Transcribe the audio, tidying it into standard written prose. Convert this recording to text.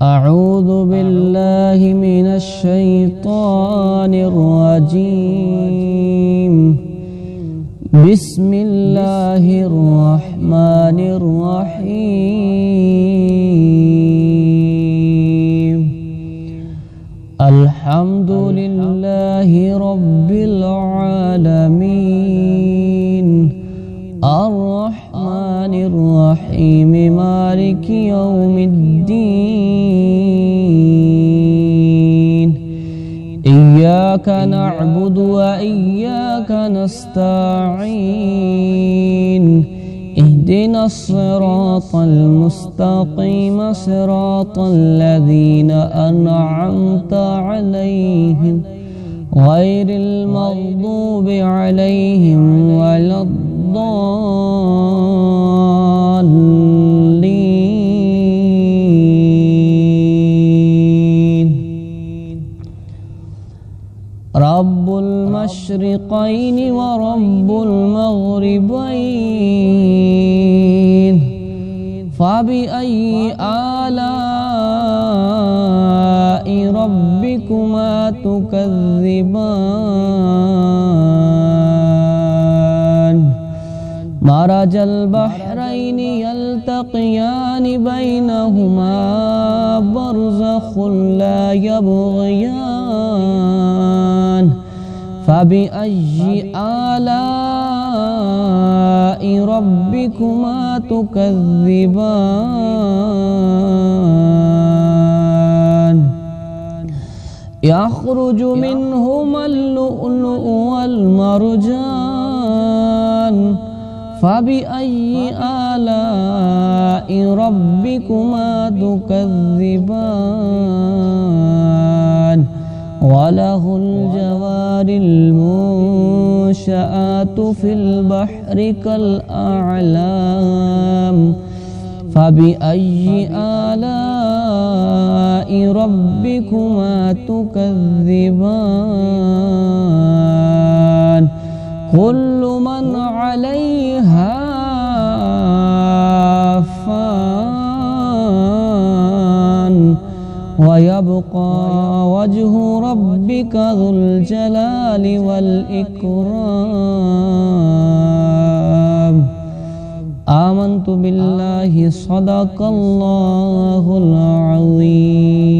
أعوذ بالله من الشيطان الرجيم. بسم الله الرحمن الرحيم. الحمد لله رب العالمين، الرحمن الرحيم، مالك يوم الدين. إياك نعبد وإياك نستعين. اهدنا الصراط المستقيم، صراط الذين أنعمت عليهم غير المغضوب عليهم ولا الضالين. رب المشرقين ورب المغربين، فبأي آلاء ربكما تكذبان؟ مرج البحرين يلتقيان بينهما برزخ لا يبغيان. فبأي آلاء ربكما تكذبان؟ يخرج منهما اللؤلؤ والمرجان. فبأي آلاء ربكما تكذبان؟ وله الجوار المنشآت في البحر كالأعلام. فبأي آلاء ربكما تكذبان؟ كل من عليها فان، ويبقى وجه ربك ذو الجلال والإكرام. آمنت بالله، صدق الله العظيم.